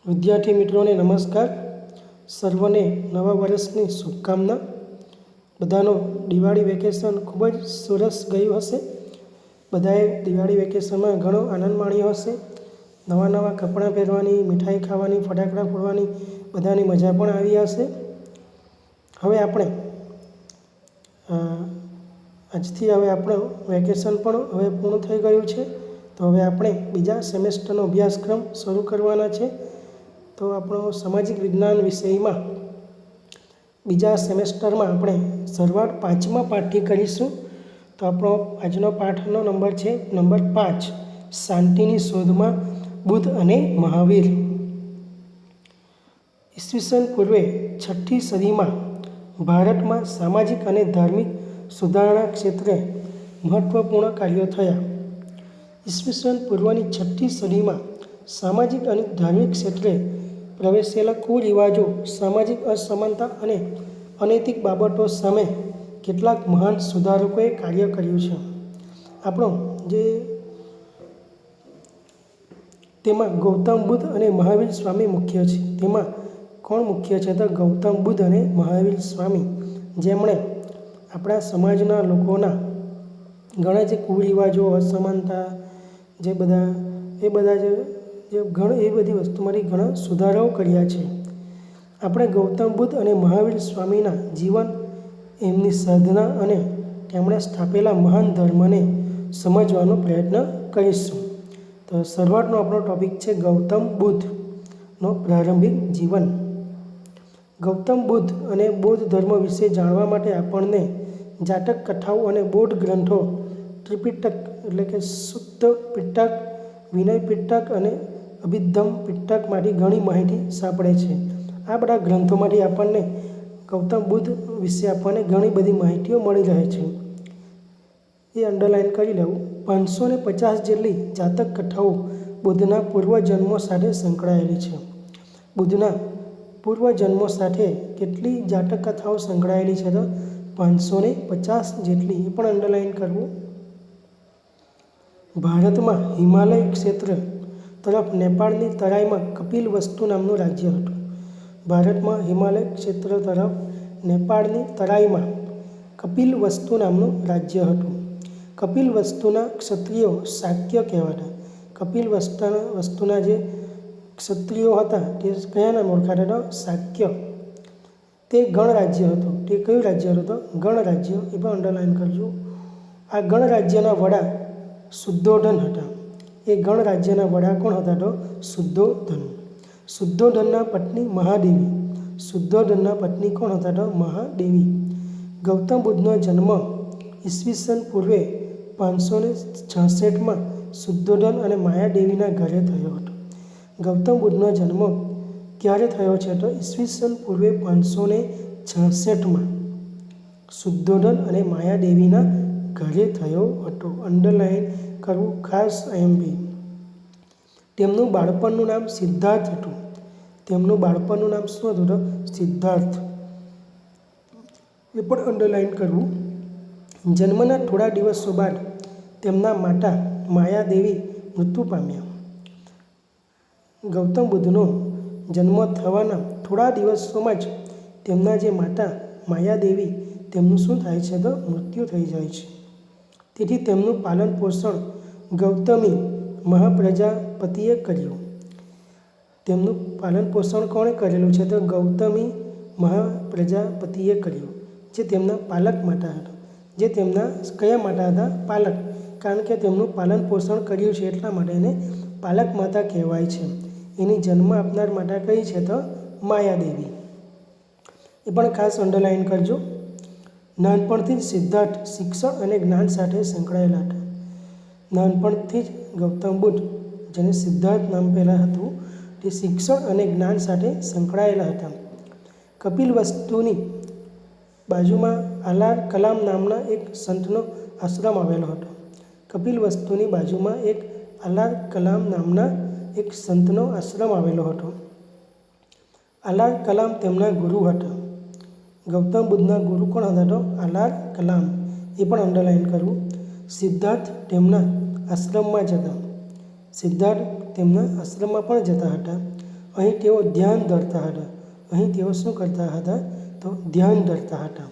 વિદ્યાર્થી મિત્રોને નમસ્કાર. સર્વને નવા વર્ષની શુભકામના. બધાનું દિવાળી વેકેશન ખૂબ જ સરસ ગયું હશે. બધાએ દિવાળી વેકેશનમાં ઘણો આનંદ માણ્યો હશે. નવા નવા કપડાં પહેરવાની, મીઠાઈ ખાવાની, ફટાકડા ફોડવાની બધાની મજા પણ આવી હશે. હવે આપણે આજથી આપણું વેકેશન પણ હવે પૂર્ણ થઈ ગયું છે. તો હવે આપણે બીજા સેમેસ્ટરનો અભ્યાસક્રમ શરૂ કરવાના છે. તો આપણો સામાજિક વિજ્ઞાન વિષયમાં બીજા સેમેસ્ટરમાં આપણે શરૂઆત 5મા પાઠથી કરીશું. તો આપણો આજનો પાઠનો નંબર છે નંબર 5, શાંતિની શોધમાં બુદ્ધ અને મહાવીર. ઈસવીસન પૂર્વે 6ઠી સદીમાં ભારતમાં સામાજિક અને ધાર્મિક સુધારણા ક્ષેત્રે મહત્વપૂર્ણ કાર્યો થયા. ઈસવીસન પૂર્વની 6ઠી સદીમાં સામાજિક અને ધાર્મિક ક્ષેત્રે પ્રવેશેલા કુરિવાજો, સામાજિક અસમાનતા અને અનૈતિક બાબતો સામે કેટલાક મહાન સુધારકોએ કાર્ય કર્યું છે. આપણો જે તેમાં ગૌતમ બુદ્ધ અને મહાવીર સ્વામી મુખ્ય છે. તેમાં કોણ મુખ્ય છે? તો ગૌતમ બુદ્ધ અને મહાવીર સ્વામી, જેમણે આપણા સમાજના લોકોના ઘણા જે કુરિવાજો, અસમાનતા, જે બધા એ બધી વસ્તુમાંથી ઘણા સુધારાઓ કર્યા છે. આપણે ગૌતમ બુદ્ધ અને મહાવીર સ્વામીના જીવન, એમની સાધના અને તેમણે સ્થાપેલા મહાન ધર્મને સમજવાનો પ્રયત્ન કરીશું. તો શરૂઆતનો આપણો ટોપિક છે ગૌતમ બુદ્ધનો પ્રારંભિક જીવન. ગૌતમ બુદ્ધ અને બૌદ્ધ ધર્મ વિશે જાણવા માટે આપણને જાતક કથાઓ અને બૌદ્ધ ગ્રંથો ત્રિપિટક એટલે કે સુત્ત પિટક, વિનય પિટક અને અભિધમ્મ પિટકમાંથી ઘણી માહિતી સાંપડે છે. આ બધા ગ્રંથોમાંથી આપણને ગૌતમ બુદ્ધ વિશે આપણને ઘણી બધી માહિતીઓ મળી રહે છે. એ અંડરલાઈન કરી લેવું. 550 જેટલી જાતક કથાઓ બુદ્ધના પૂર્વજન્મો સાથે સંકળાયેલી છે. બુદ્ધના પૂર્વજન્મો સાથે કેટલી જાતક કથાઓ સંકળાયેલી છે? તો 550 જેટલી. એ પણ અંડરલાઈન કરવું. ભારતમાં હિમાલય ક્ષેત્ર તરફ નેપાળની તરાઈમાં કપિલવસ્તુ નામનું રાજ્ય હતું. ભારતમાં હિમાલય ક્ષેત્ર તરફ નેપાળની તરાઈમાં કપિલવસ્તુ નામનું રાજ્ય હતું. કપિલવસ્તુના ક્ષત્રિયો શાક્ય કહેવાતા. કપિલવસ્તુના જે ક્ષત્રિયો હતા તે કયા નામ ઓળખાતા? તો શાક્ય. તે ગણ રાજ્ય હતું. તે કયું રાજ્ય હતું? તો ગણ રાજ્ય. એ પણ અંડરલાઈન કરજો. આ ગણ રાજ્યના વડા શુદ્ધોધન હતા. એ ગણ રાજ્યના વડા કોણ હતા? તો શુદ્ધોધન. શુદ્ધોધનના પત્ની મહાદેવી. શુદ્ધોધનના પત્ની કોણ હતા? તો મહાદેવી. ગૌતમ બુદ્ધનો જન્મ ઈસવીસન પૂર્વે 566માં શુદ્ધોધન અને માયાદેવીના ઘરે થયો હતો. ગૌતમ બુદ્ધનો જન્મ ક્યારે થયો છે? તો ઈસવીસન પૂર્વે 566માં શુદ્ધોધન અને માયાદેવીના ઘરે થયો હતો. અંડરલાઈન કરવું ખાસ. IMP. તેમનું બાળપણનું નામ સિદ્ધાર્થ હતું. તેમનું બાળપણનું નામ શું હતું? તો સિદ્ધાર્થ. એ પણ અંડરલાઈન કરવું. જન્મના થોડા દિવસો બાદ તેમના માતા માયાદેવી મૃત્યુ પામ્યા. ગૌતમ બુદ્ધનો જન્મ થવાના થોડા દિવસોમાં જ તેમના જે માતા માયાદેવી, તેમનું શું થાય છે? તો મૃત્યુ થઈ જાય છે. તેથી તેમનું પાલન પોષણ ગૌતમી મહાપ્રજાપતિએ કર્યું. તેમનું પાલન પોષણ કોણે કરેલું છે? તો ગૌતમી મહાપ્રજાપતિએ કર્યું, જે તેમના પાલક માતા હતા. જે તેમના કયા માતા હતા? પાલક. કારણ કે તેમનું પાલન પોષણ કર્યું છે એટલા માટે એને પાલક માતા કહેવાય છે. એની જન્મ આપનાર માતા કઈ છે? તો માયાદેવી. એ પણ ખાસ અંડરલાઈન કરજો. નાનપણથી જ સિદ્ધાર્થ શિક્ષણ અને જ્ઞાન સાથે સંકળાયેલા હતા. નાનપણથી જ ગૌતમ બુદ્ધ, જેને સિદ્ધાર્થ નામ પહેલાં હતું, તે શિક્ષણ અને જ્ઞાન સાથે સંકળાયેલા હતા. કપિલવસ્તુની બાજુમાં આલાર કલામ નામના એક સંતનો આશ્રમ આવેલો હતો. કપિલવસ્તુની બાજુમાં એક આલાર કલામ નામના એક સંતનો આશ્રમ આવેલો હતો. આલાર કલામ તેમના ગુરુ હતા. ગૌતમ બુદ્ધના ગુરુ કોણ હતા? તો આલાર કલામ. એ પણ અંડરલાઈન કરવું. સિદ્ધાર્થ તેમના આશ્રમમાં જતા. સિદ્ધાર્થ તેમના આશ્રમમાં પણ જતા હતા અહીં તેઓ ધ્યાન ધરતા હતા. અહીં તેઓ શું કરતા હતા? તો ધ્યાન ધરતા હતા.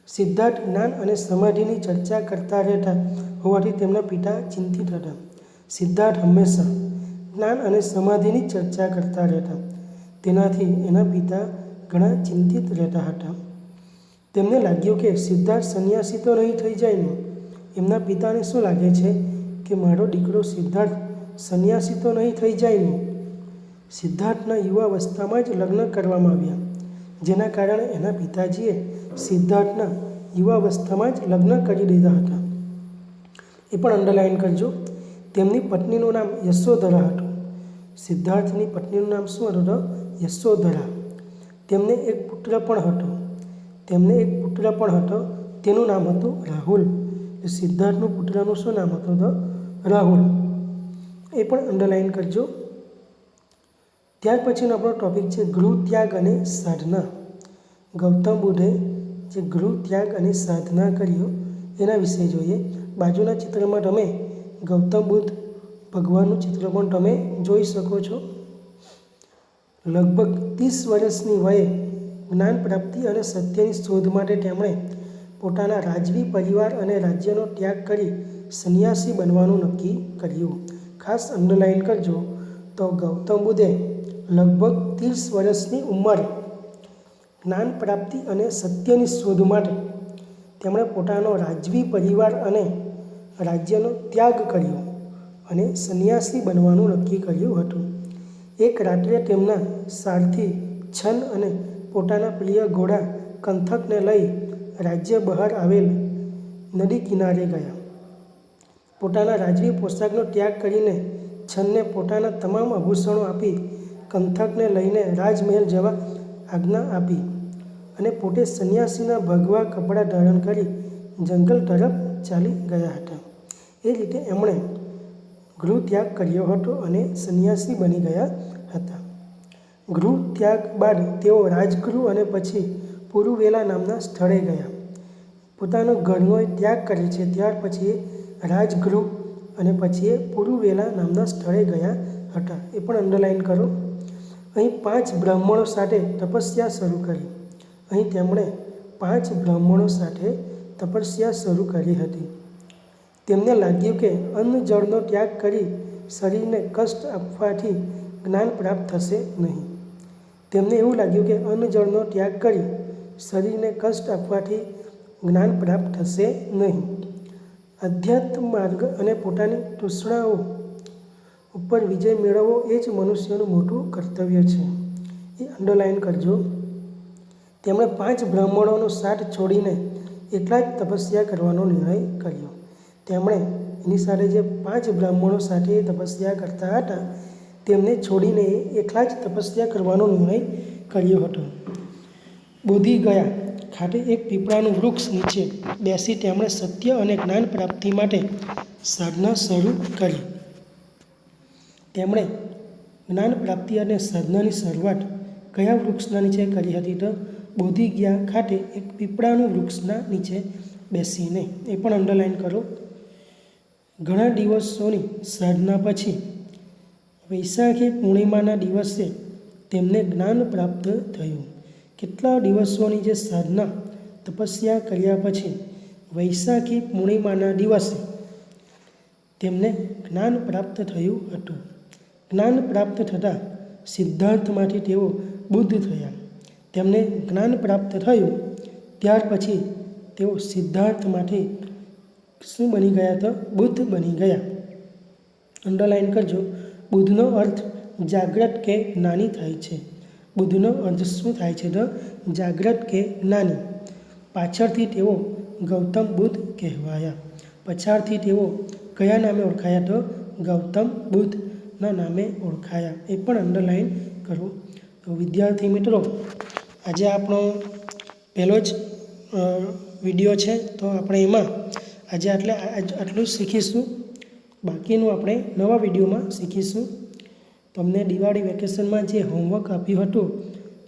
સિદ્ધાર્થ જ્ઞાન અને સમાધિની ચર્ચા કરતા રહેતા હોવાથી તેમના પિતા ચિંતિત હતા. સિદ્ધાર્થ હંમેશા જ્ઞાન અને સમાધિની ચર્ચા કરતા રહેતા. તેનાથી એના પિતા ઘણા ચિંતિત રહેતા હતા. તેમને લાગ્યું કે સિદ્ધાર્થ સંન્યાસી તો નહીં થઈ જાય ને. એમના પિતાને શું લાગે છે કે મારો દીકરો સિદ્ધાર્થ સંન્યાસી તો નહીં થઈ જાય ને. સિદ્ધાર્થના યુવાવસ્થામાં જ લગ્ન કરવામાં આવ્યા, જેના કારણે એના પિતાજીએ સિદ્ધાર્થના યુવાવસ્થામાં જ લગ્ન કરી દીધા હતા. એ પણ અંડરલાઇન કરજો. તેમની પત્નીનું નામ યશોધરા હતું. સિદ્ધાર્થની પત્નીનું નામ શું હતું? તો યશોધરા. તેમને એક પુત્ર પણ હતો. તેનું નામ હતું રાહુલ. સિદ્ધાર્થનું પુત્રનું શું નામ હતું? તો રાહુલ. એ પણ અંડરલાઇન કરજો. ત્યાર પછીનો આપણો ટોપિક છે ગૃહ ત્યાગ અને સાધના. ગૌતમ બુદ્ધે જે ગૃહ ત્યાગ અને સાધના કર્યો એના વિશે જોઈએ. બાજુના ચિત્રમાં તમે ગૌતમ બુદ્ધ ભગવાનનું ચિત્ર પણ તમે જોઈ શકો છો. લગભગ 30 વર્ષની વયે જ્ઞાન પ્રાપ્તિ અને સત્યની શોધ માટે તેમણે પોતાના રાજવી પરિવાર અને રાજ્યનો ત્યાગ કરી સંન્યાસી બનવાનું નક્કી કર્યું. ખાસ અંડરલાઇન કરજો. તો ગૌતમ બુદ્ધે લગભગ 30 વર્ષની ઉંમરે જ્ઞાન પ્રાપ્તિ અને સત્યની શોધ માટે તેમણે પોતાનો રાજવી પરિવાર અને રાજ્યનો ત્યાગ કર્યો અને સંન્યાસી બનવાનું નક્કી કર્યું હતું. એક રાત્રે તેમના સારથી છન અને પોતાના પ્રિય ઘોડા કંથકને લઈ રાજ્ય બહાર આવેલ નદી કિનારે ગયા. પોતાના રાજવી પોશાકનો ત્યાગ કરીને છનને પોતાના તમામ આભૂષણો આપી કંથકને લઈને રાજમહેલ જવા આજ્ઞા આપી અને પોતે સંન્યાસીના ભગવા કપડાં ધારણ કરી જંગલ તરફ ચાલી ગયા હતા. એ રીતે એમણે ગૃહ ત્યાગ કર્યો હતો અને સંન્યાસી બની ગયા હતા. ગૃહ ત્યાગ બાદ તેઓ રાજગૃહ અને પછી પુરુવેલા નામના સ્થળે ગયા. પોતાનો ઘરનો ત્યાગ કરે છે ત્યાર પછી રાજગૃહ અને પછી એ પુરુવેલા નામના સ્થળે ગયા હતા. એ પણ અંડરલાઇન કરો. અહીં 5 બ્રાહ્મણો સાથે તપસ્યા શરૂ કરી. અહીં તેમણે 5 બ્રાહ્મણો સાથે તપસ્યા શરૂ કરી હતી. તેમને લાગ્યું કે અન્ન જળનો ત્યાગ કરી શરીરને કષ્ટ આપવાથી જ્ઞાન પ્રાપ્ત થશે નહીં. તેમને એવું લાગ્યું કે અન્ન જળનો ત્યાગ કરી શરીરને કષ્ટ આપવાથી જ્ઞાન પ્રાપ્ત થશે નહીં. અધ્યાત્મ માર્ગ અને પોતાની તૃષ્ણાઓ ઉપર વિજય મેળવવો એ જ મનુષ્યનું મોટું કર્તવ્ય છે. એ અંડરલાઇન કરજો. તેમણે 5 બ્રાહ્મણોનો સાથ છોડીને એકલા જ તપસ્યા કરવાનો નિર્ણય કર્યો. તેમણે એની સાથે જે 5 બ્રાહ્મણો સાથે તપસ્યા કરતા હતા તેમને છોડીને એકલા જ તપસ્યા કરવાનો નિર્ણય કર્યો હતો. બોધિ ગયા ખાતે એક પીપળાનું વૃક્ષ નીચે બેસી તેમણે સત્ય અને જ્ઞાન પ્રાપ્તિ માટે સાધના શરૂ કરી. તેમણે જ્ઞાન પ્રાપ્તિ અને સાધનાની શરૂઆત કયા વૃક્ષના નીચે કરી હતી? તો બોધિ ગયા ખાતે એક પીપળાનું વૃક્ષના નીચે બેસીને. એ પણ અંડરલાઇન કરો. ઘણા દિવસોની સાધના પછી વૈશાખી પૂર્ણિમાના દિવસે તેમને જ્ઞાન પ્રાપ્ત થયું. કેટલા દિવસોની જે સાધના તપસ્યા કર્યા પછી વૈશાખી પૂર્ણિમાના દિવસે તેમને જ્ઞાન પ્રાપ્ત થયું હતું. જ્ઞાન પ્રાપ્ત થતાં સિદ્ધાર્થમાંથી તેઓ બુદ્ધ થયા. તેમને જ્ઞાન પ્રાપ્ત થયું ત્યાર પછી તેઓ સિદ્ધાર્થમાંથી શું બની ગયા? તો બુદ્ધ બની ગયા. અંડરલાઇન કરજો. બુદ્ધનો અર્થ જાગ્રત કે જ્ઞાની થાય છે. બુદ્ધનો અર્થ શું થાય છે? તો જાગ્રત કે જ્ઞાની. પાછળથી તેઓ ગૌતમ બુદ્ધ કહેવાયા. પછાડથી તેઓ કયા નામે ઓળખાયા? તો ગૌતમ બુદ્ધના નામે ઓળખાયા. એ પણ અંડરલાઇન કરો. તો વિદ્યાર્થી મિત્રો, આજે આપણો પહેલો જ વિડીયો છે, તો આપણે એમાં આજે આટલું શીખીશું. બાકીનું આપણે નવા વિડીયોમાં શીખીશું. તમને દિવાળી વેકેશનમાં જે હોમવર્ક આપ્યું હતું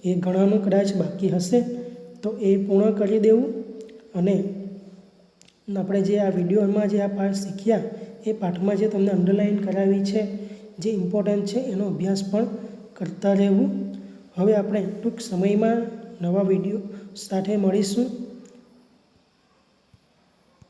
એ ઘણાનું કદાચ બાકી હશે, તો એ પૂર્ણ કરી દેવું. અને આપણે જે આ વિડીયોમાં જે આ પાઠ શીખ્યા એ પાઠમાં જે તમને અંડરલાઇન કરાવી છે, જે ઇમ્પોર્ટન્ટ છે, એનો અભ્યાસ પણ કરતા રહેવું. હવે આપણે ટૂંક સમયમાં નવા વિડીયો સાથે મળીશું.